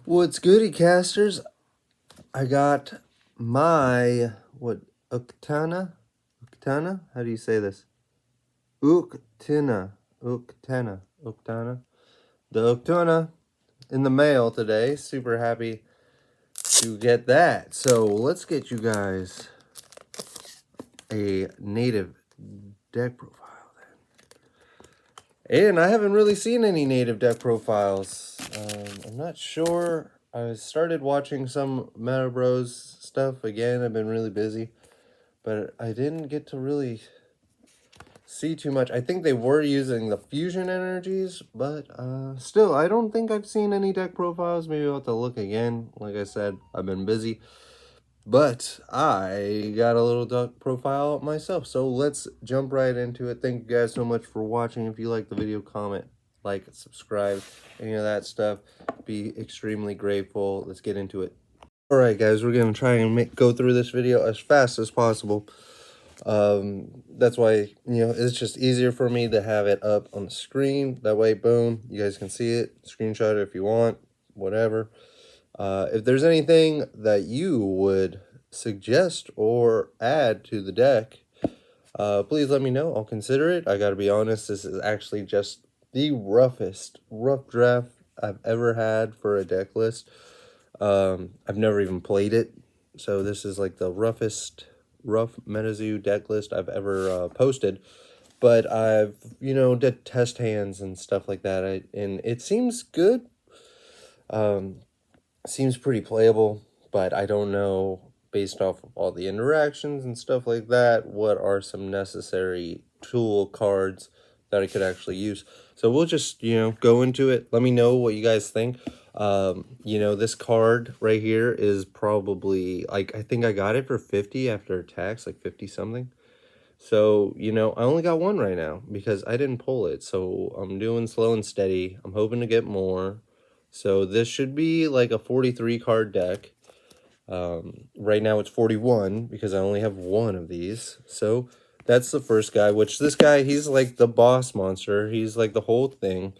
What's goody, casters? I got my uktena? Uktena? How do you say this? Uktena. Uktena. The uktena in the mail today. Super happy to get that. So let's get you guys a native deck profile then. And I haven't really seen any native deck profiles. I'm not sure. I started watching some Meta Bros stuff again. I've been really busy, but I didn't get to really see too much. I think they were using the fusion energies, but still, I don't think I've seen any deck profiles. Maybe I'll have to look again. Like I said, I've been busy, but I got a little deck profile myself. So let's jump right into it. Thank you guys so much for watching. If you like the video, comment, like, subscribe, any of that stuff. Be extremely grateful. Let's get into it. All right, guys, we're gonna try and go through this video as fast as possible. That's why, it's just easier for me to have it up on the screen. That way, boom, you guys can see it. Screenshot it if you want, whatever. If there's anything that you would suggest or add to the deck, please let me know. I'll consider it. I gotta be honest, this is actually just the rough draft I've ever had for a deck list. I've never even played it, so this is like the rough Metazoo deck list I've ever posted. But I've, did test hands and stuff like that, and it seems good. Seems pretty playable, but I don't know, based off of all the interactions and stuff like that, what are some necessary tool cards that I could actually use. So we'll just, go into it. Let me know what you guys think. This card right here is probably, like, I think I got it for 50 after tax, like 50 something. So, I only got one right now because I didn't pull it. So I'm doing slow and steady. I'm hoping to get more. So this should be like a 43 card deck. Right now it's 41 because I only have one of these. So that's the first guy, which this guy, he's like the boss monster. He's like the whole thing.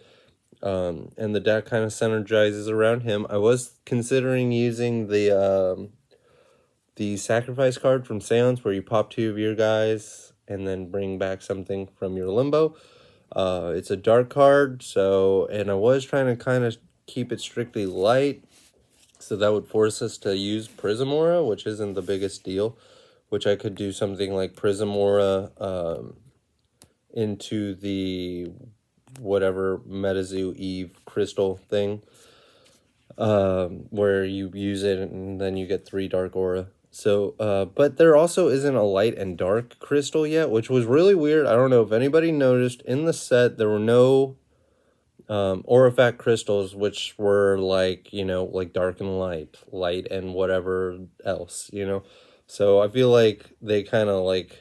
And the deck kind of synergizes around him. I was considering using the sacrifice card from Seance, where you pop 2 of your guys and then bring back something from your limbo. It's a dark card, and I was trying to kind of keep it strictly light, so that would force us to use Prism Aura, which isn't the biggest deal, which I could do something like Prism Aura into the whatever Metazoo Eve crystal thing, where you use it and then you get 3 dark aura. So but there also isn't a light and dark crystal yet, which was really weird. I don't know if anybody noticed, in the set there were no Aurifact crystals, which were like, like dark and light and whatever else, so I feel like they kind of like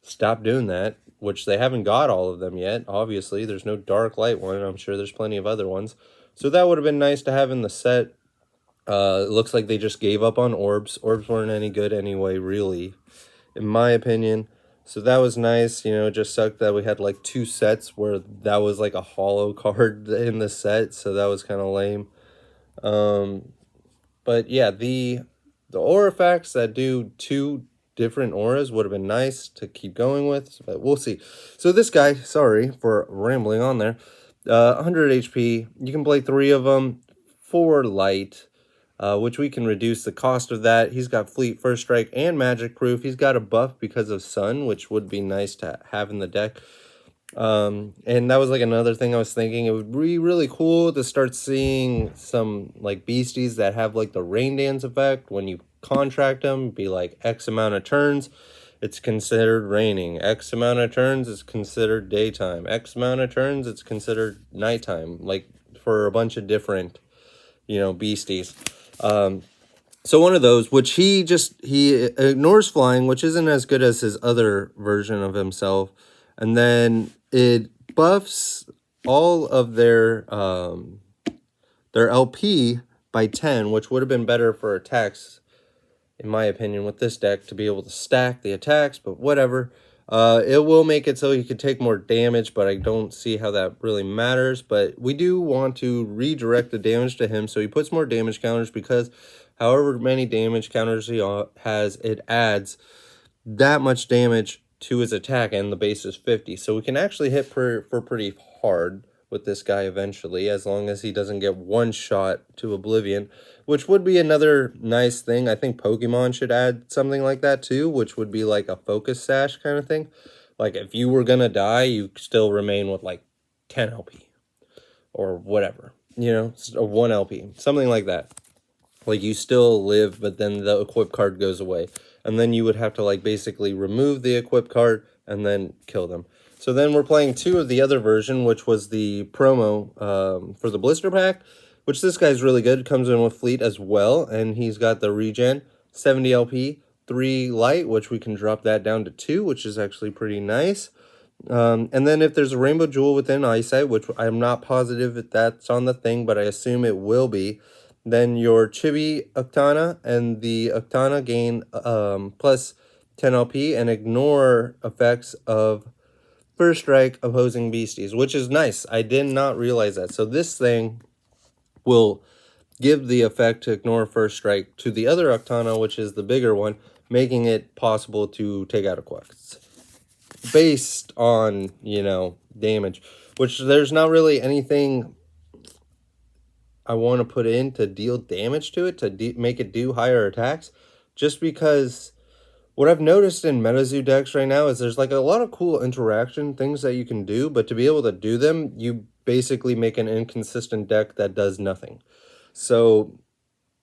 stopped doing that, which they haven't got all of them yet. Obviously there's no dark light one. I'm sure there's plenty of other ones, so that would have been nice to have in the set. It looks like they just gave up on orbs. Orbs weren't any good anyway, really, in my opinion. So that was nice. It just sucked that we had like 2 sets where that was like a hollow card in the set, so that was kind of lame. But yeah, the Aurifacts that do 2 different auras would have been nice to keep going with, but we'll see. So this guy, sorry for rambling on there, 100 HP. You can play 3 of them, 4 light. Which we can reduce the cost of that. He's got Fleet, First Strike, and Magic Proof. He's got a buff because of Sun, which would be nice to have in the deck. And that was like another thing I was thinking. It would be really cool to start seeing some like beasties that have like the Rain Dance effect. When you contract them, be like X amount of turns, it's considered raining. X amount of turns, it's considered daytime. X amount of turns, it's considered nighttime. Like for a bunch of different, beasties. So one of those, which he ignores flying, which isn't as good as his other version of himself, and then it buffs all of their LP by 10, which would have been better for attacks, in my opinion, with this deck, to be able to stack the attacks, but whatever. It will make it so he can take more damage, but I don't see how that really matters. But we do want to redirect the damage to him, so he puts more damage counters, because however many damage counters he has, it adds that much damage to his attack, and the base is 50. So we can actually hit for pretty hard with this guy eventually, as long as he doesn't get one shot to oblivion, which would be another nice thing. I think Pokemon should add something like that too, which would be like a focus sash kind of thing. Like if you were gonna die, you still remain with like 10 LP or whatever, you know, 1 LP, something like that. Like you still live, but then the equip card goes away, and then you would have to like basically remove the equip card and then kill them. So then we're playing 2 of the other version, which was the promo for the blister pack, which this guy's really good. Comes in with fleet as well, and he's got the regen, 70 LP, 3 light, which we can drop that down to 2, which is actually pretty nice. And then if there's a rainbow jewel within eyesight, which I'm not positive if that's on the thing, but I assume it will be, then your chibi uktena and the uktena gain plus 10 LP and ignore effects of first strike opposing beasties, which is nice. I did not realize that. So this thing will give the effect to ignore first strike to the other uktena, which is the bigger one, making it possible to take out a quest based on, you know, damage, which there's not really anything I want to put in to deal damage to it, to make it do higher attacks, just because what I've noticed in Metazoo decks right now is there's like a lot of cool interaction things that you can do, but to be able to do them, you basically make an inconsistent deck that does nothing. So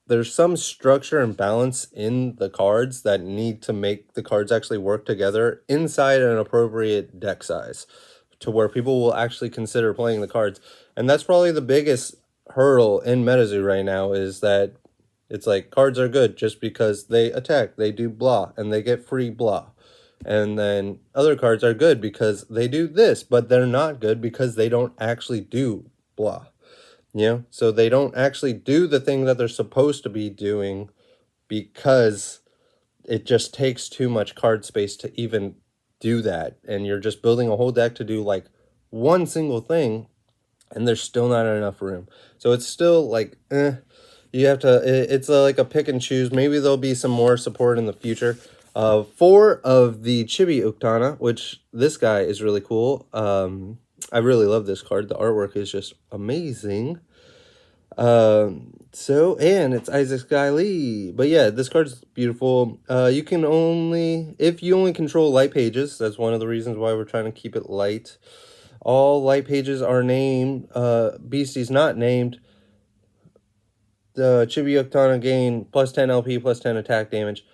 there's some structure and balance in the cards that need to make the cards actually work together inside an appropriate deck size to where people will actually consider playing the cards. And that's probably the biggest hurdle in Metazoo right now, is that it's like cards are good just because they attack, they do blah, and they get free blah. And then other cards are good because they do this, but they're not good because they don't actually do blah. You know, so they don't actually do the thing that they're supposed to be doing because it just takes too much card space to even do that. And you're just building a whole deck to do like one single thing, and there's still not enough room. So it's still like, you have to, it's like a pick and choose. Maybe there'll be some more support in the future. 4 of the Chibi Uktena, which this guy is really cool. I really love this card. The artwork is just amazing. So, and it's Isaac Sky Lee. But yeah, this card's beautiful. You can only, if you only control light pages, that's one of the reasons why we're trying to keep it light. All light pages are named, beasties not named. The Chibi Uktena gain plus 10 LP, plus 10 attack damage.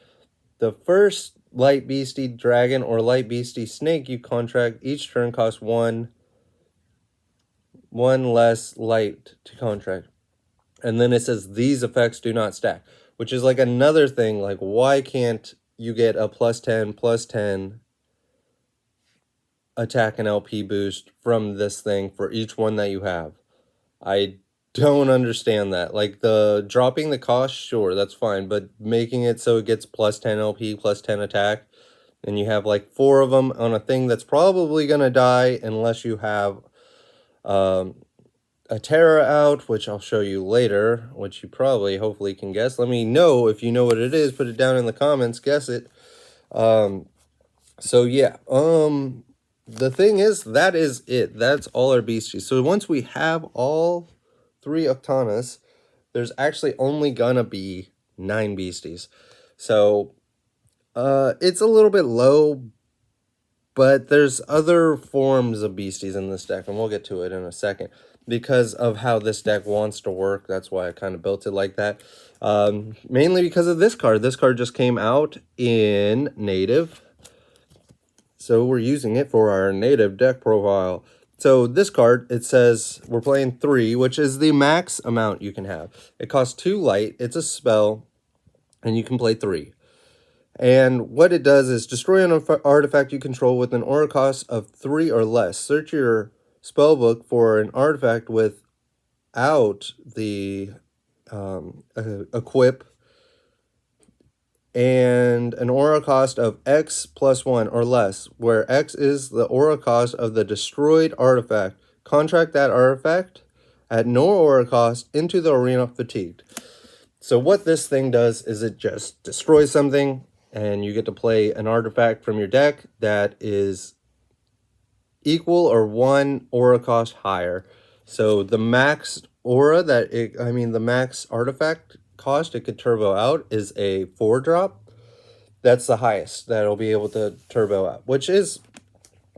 The first light beastie dragon or light beastie snake you contract each turn costs one less light to contract. And then it says these effects do not stack, which is like another thing. Like, why can't you get a plus 10 attack and LP boost from this thing for each one that you have? I don't understand that. Like, the dropping the cost, sure, that's fine, but making it so it gets plus 10 LP, plus 10 attack, and you have like 4 of them on a thing that's probably gonna die unless you have a Terra out, which I'll show you later, which you probably hopefully can guess. Let me know if you know what it is. Put it down in the comments. Guess it. So yeah. The thing is, that is it. That's all our beasties. So once we have all 3 Uktenas, there's actually only gonna be 9 beasties. So it's a little bit low, but there's other forms of beasties in this deck, and we'll get to it in a second. Because of how this deck wants to work, that's why I kind of built it like that. Mainly because of this card. This card just came out in native, so we're using it for our native deck profile. So this card, it says we're playing 3, which is the max amount you can have. It costs 2 light, it's a spell, and you can play 3. And what it does is destroy an artifact you control with an aura cost of 3 or less. Search your spellbook for an artifact without the equip, and an aura cost of X plus 1 or less, where X is the aura cost of the destroyed artifact. Contract that artifact at no aura cost into the arena fatigued. So what this thing does is it just destroys something, and you get to play an artifact from your deck that is equal or 1 aura cost higher. So the max aura the max artifact cost it could turbo out is a 4-drop. That's the highest that it'll be able to turbo out, which is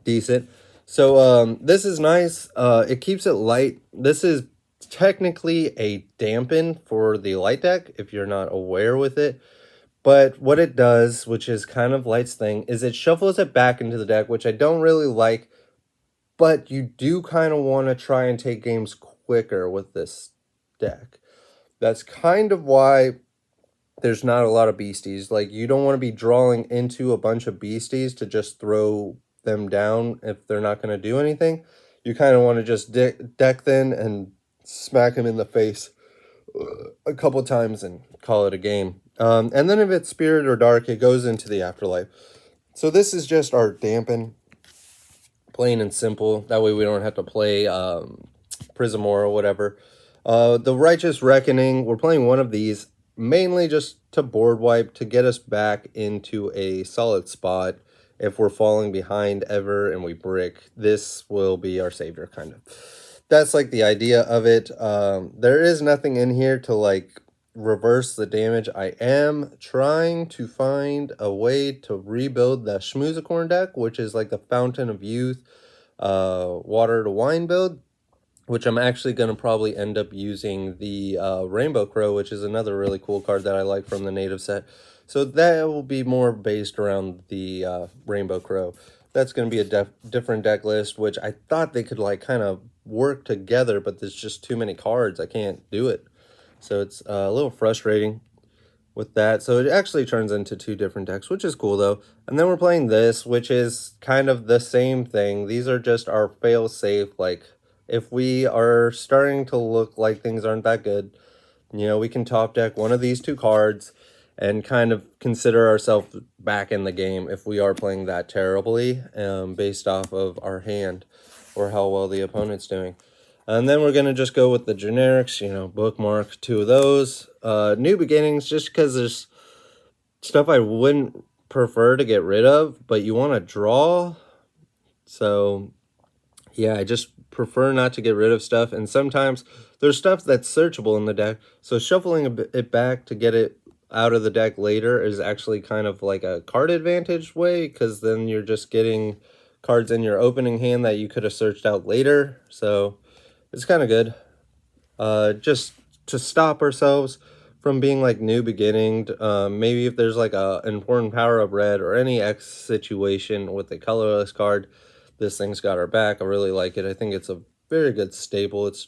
decent. So this is nice. It keeps it light. This is technically a dampen for the light deck if you're not aware with it. But what it does, which is kind of Light's thing, is it shuffles it back into the deck, which I don't really like. But you do kind of want to try and take games quicker with this deck. That's kind of why there's not a lot of beasties. Like, you don't want to be drawing into a bunch of beasties to just throw them down if they're not going to do anything. You kind of want to just deck thin and smack them in the face a couple times and call it a game. And then if it's Spirit or Dark, it goes into the Afterlife. So this is just our dampen, plain and simple. That way we don't have to play Prism or whatever. The Righteous Reckoning, we're playing one of these, mainly just to board wipe, to get us back into a solid spot. If we're falling behind ever and we brick, this will be our savior, kind of. That's like the idea of it. There is nothing in here to like reverse the damage. I am trying to find a way to rebuild the Schmoozacorn deck, which is like the Fountain of Youth, Water to Wine build, which I'm actually going to probably end up using the Rainbow Crow, which is another really cool card that I like from the native set. So that will be more based around the Rainbow Crow. That's going to be a different deck list, which I thought they could like kind of work together, but there's just too many cards. I can't do it. So it's a little frustrating with that. So it actually turns into 2 different decks, which is cool though. And then we're playing this, which is kind of the same thing. These are just our fail-safe, like, if we are starting to look like things aren't that good, you know, we can top deck one of these 2 cards and kind of consider ourselves back in the game if we are playing that terribly, based off of our hand or how well the opponent's doing. And then we're going to just go with the generics, you know, bookmark 2 of those. New Beginnings, just because there's stuff I wouldn't prefer to get rid of, but you want to draw. So yeah, I just prefer not to get rid of stuff. And sometimes there's stuff that's searchable in the deck. So shuffling it back to get it out of the deck later is actually kind of like a card advantage way, because then you're just getting cards in your opening hand that you could have searched out later. So it's kind of good. Just to stop ourselves from being like New Beginning. Maybe if there's like a important power of red or any X situation with a colorless card, this thing's got our back. I really like it. I think it's a very good staple. It's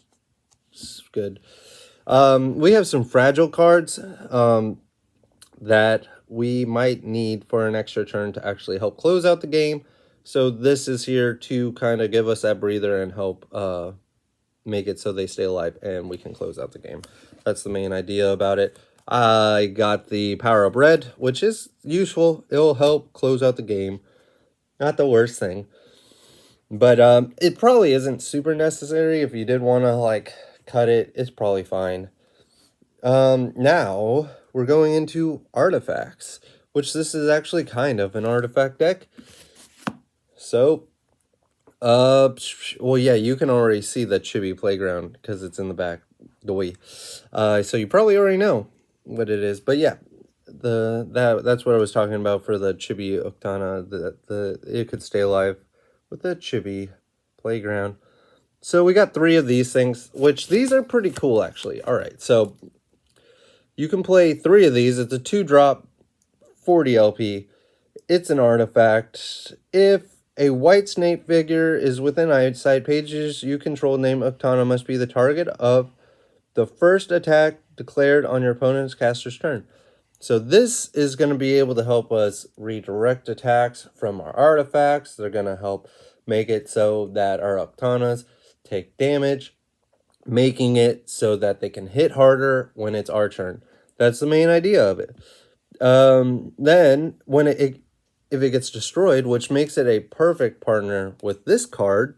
good. We have some fragile cards that we might need for an extra turn to actually help close out the game. So this is here to kind of give us that breather and help make it so they stay alive and we can close out the game. That's the main idea about it. I got the Power Up Red, which is useful. It'll help close out the game. Not the worst thing. But it probably isn't super necessary. If you did want to like cut it, it's probably fine. Now we're going into artifacts, which this is actually kind of an artifact deck. So, well, yeah, you can already see the Chibi Playground because it's in the back, the Wii. So you probably already know what it is. But yeah, that's what I was talking about for the Chibi uktena. It could stay alive with the Chibi Playground. So we got 3 of these things, which these are pretty cool, actually. All right, so you can play 3 of these. It's a 2-drop, 40 LP. It's an artifact. If a white snake figure is within eyesight, pages you control named uktena must be the target of the first attack declared on your opponent's caster's turn. So this is going to be able to help us redirect attacks from our artifacts. They're going to help make it so that our uktenas take damage, making it so that they can hit harder when it's our turn. That's the main idea of it. Then when if it gets destroyed, which makes it a perfect partner with this card.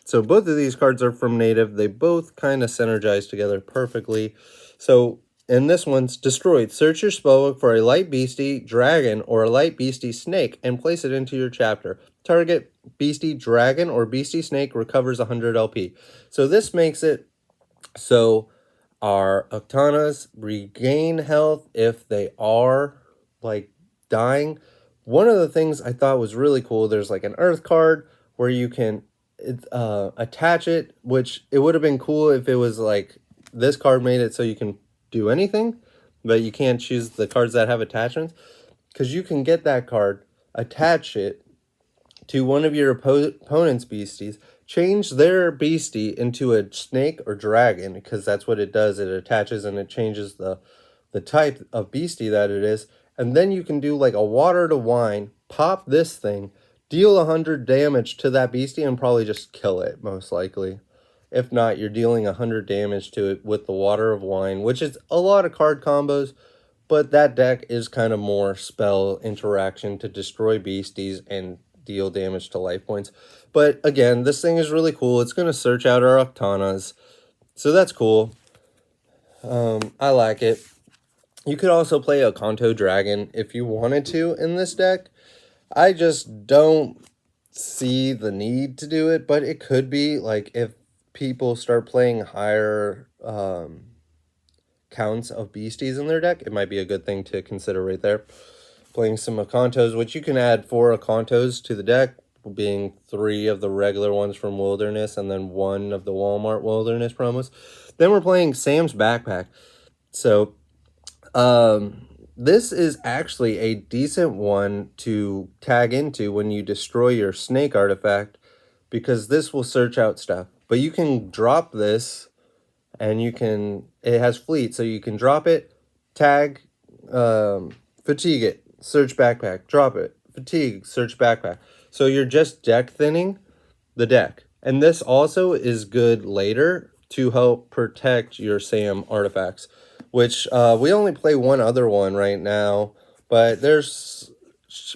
So both of these cards are from native. They both kind of synergize together perfectly. So and this one's destroyed. Search your spellbook for a light beastie dragon or a light beastie snake and place it into your chapter. Target beastie dragon or beastie snake recovers 100 LP. So this makes it so our uktenas regain health if they are like dying. One of the things I thought was really cool, there's like an earth card where you can attach it, which it would have been cool if it was like this card made it so you can do anything, but you can't choose the cards that have attachments, because you can get that card, attach it to one of your opponent's beasties, change their beastie into a snake or dragon, because that's what it does. It attaches and it changes the type of beastie that it is. And then you can do like a water to wine, pop this thing, deal 100 damage to that beastie, and probably just kill it, most likely. If not, you're dealing 100 damage to it with the water of wine, which is a lot of card combos, but that deck is kind of more spell interaction to destroy beasties and deal damage to life points. But again, this thing is really cool. It's going to search out our uktenas, so that's cool. I like it. You could also play a Kanto Dragon if you wanted to in this deck. I just don't see the need to do it, but it could be like if people start playing higher counts of beasties in their deck, it might be a good thing to consider right there. Playing some Akantos, which you can add 4 Akantos to the deck, being 3 of the regular ones from Wilderness and then 1 of the Walmart Wilderness promos. Then we're playing Sam's Backpack. So this is actually a decent one to tag into when you destroy your snake artifact, because this will search out stuff. But you can drop this, and you can, it has fleet, so you can drop it, tag, fatigue it, search backpack, drop it, fatigue, search backpack. So you're just deck thinning the deck. And this also is good later to help protect your Sam artifacts, which we only play one other one right now, but there's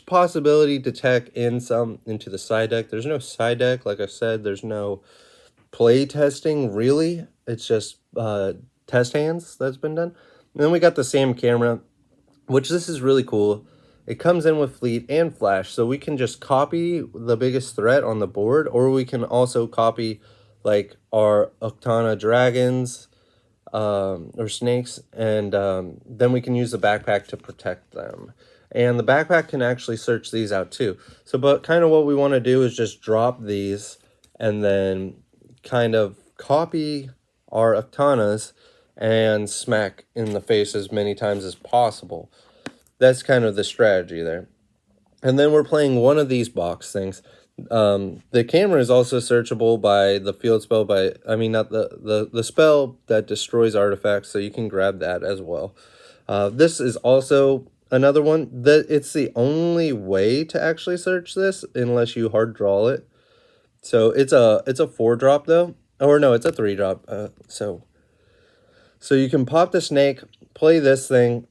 possibility to tech in some into the side deck. There's no side deck, like I said, there's no play testing really. It's just test hands that's been done. And then we got the Sam camera, which this is really cool. It comes in with fleet and flash, so we can just copy the biggest threat on the board, or we can also copy like our uktena dragons or snakes, and then we can use the backpack to protect them. And the backpack can actually search these out too. So, but kind of what we want to do is just drop these and then kind of copy our uktenas and smack in the face as many times as possible. That's kind of the strategy there. And then we're playing one of these box things. The camera is also searchable by the field spell, by, I mean, not the spell that destroys artifacts, so you can grab that as well. This is also another one that it's the only way to actually search this unless you hard draw it. So it's a 4-drop though, or no, it's a 3-drop. So you can pop the snake, play this thing,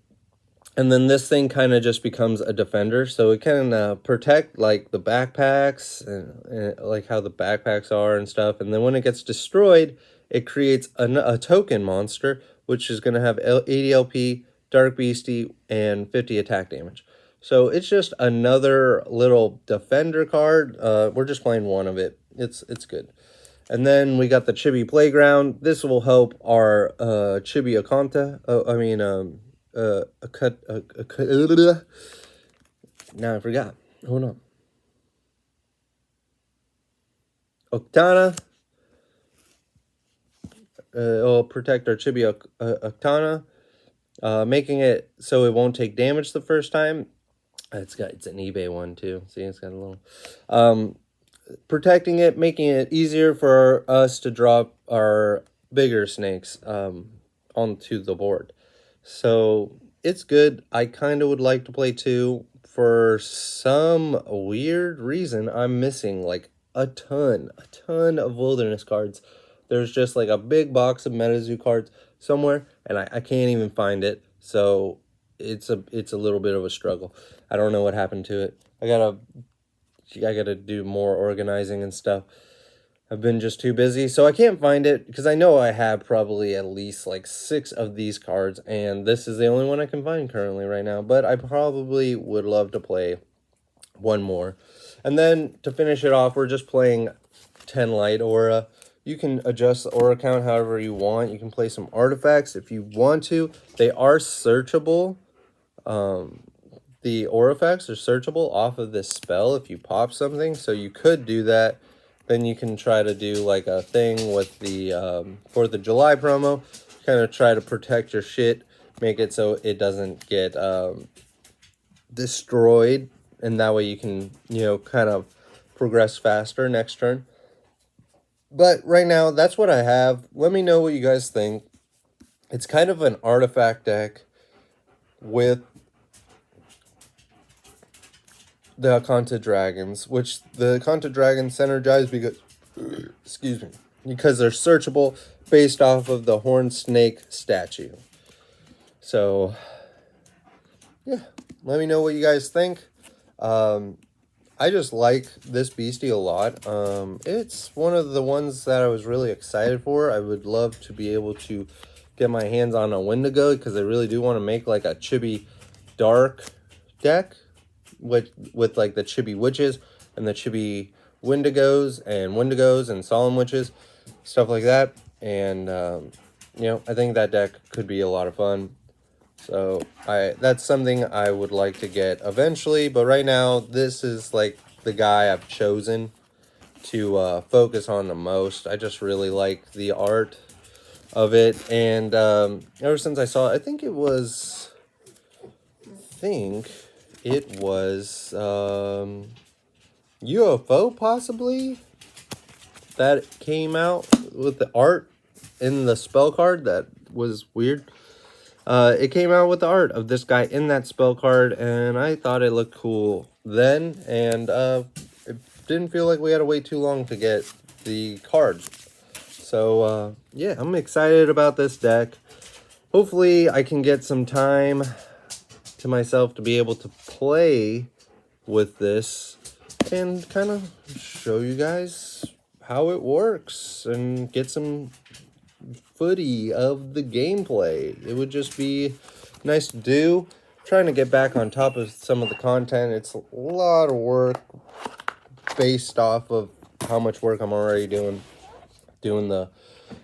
and then this thing kind of just becomes a defender. So it can protect like the backpacks and like how the backpacks are and stuff. And then when it gets destroyed, it creates a token monster, which is going to have 80 LP, Dark Beastie, and 50 attack damage. So it's just another little defender card. We're just playing one of it. It's good. And then we got the Chibi Playground. This will help our Chibi Akanta. Now I forgot. Hold on. Uktena. It'll protect our Chibi Uktena, making it so it won't take damage the first time. It's an eBay one too. See, it's got a little protecting it, making it easier for us to drop our bigger snakes onto the board. So it's good. I kind of would like to play 2. For some weird reason, I'm missing like a ton of Wilderness cards. There's just like a big box of Metazoo cards somewhere, and I can't even find it. So it's a little bit of a struggle. I don't know what happened to it. I gotta do more organizing and stuff. I've been just too busy, so I can't find it, because I know I have probably at least like 6 of these cards, and this is the only one I can find currently right now, but I probably would love to play one more. And then to finish it off, we're just playing 10 light aura. You can adjust the aura count however you want. You can play some artifacts if you want to. They are searchable. The aura effects are searchable off of this spell if you pop something, so you could do that. Then you can try to do like a thing with the 4th of July promo, kind of try to protect your shit, make it so it doesn't get destroyed, and that way you can, you know, kind of progress faster next turn. But right now, that's what I have. Let me know what you guys think. It's kind of an artifact deck with the Uktena dragons, which the Uktena dragons synergize because, excuse me, because they're searchable based off of the horned snake statue. So, yeah, let me know what you guys think. I just like this beastie a lot. It's one of the ones that I was really excited for. I would love to be able to get my hands on a Wendigo, because I really do want to make like a chibi dark deck with like the chibi witches and the chibi Wendigos and solemn witches, stuff like that. And you know, I think that deck could be a lot of fun. So that's something I would like to get eventually, but right now this is like the guy I've chosen to focus on the most. I just really like the art of it, and ever since I saw it, I think it was UFO possibly that came out with the art in the spell card. That was weird. It came out with the art of this guy in that spell card, and I thought it looked cool then, and it didn't feel like we had to wait too long to get the cards. So yeah, I'm excited about this deck. Hopefully I can get some time to myself to be able to play with this and kind of show you guys how it works and get some footy of the gameplay. It would just be nice to do. I'm trying to get back on top of some of the content. It's a lot of work based off of how much work I'm already doing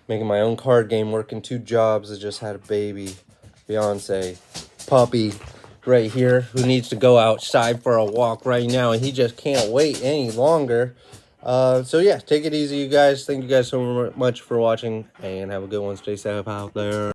making my own card game, working 2 jobs. I just had a baby, Beyonce, puppy right here, who needs to go outside for a walk right now, and he just can't wait any longer. So yeah, take it easy, you guys. Thank you guys so much for watching, and have a good one. Stay safe out there.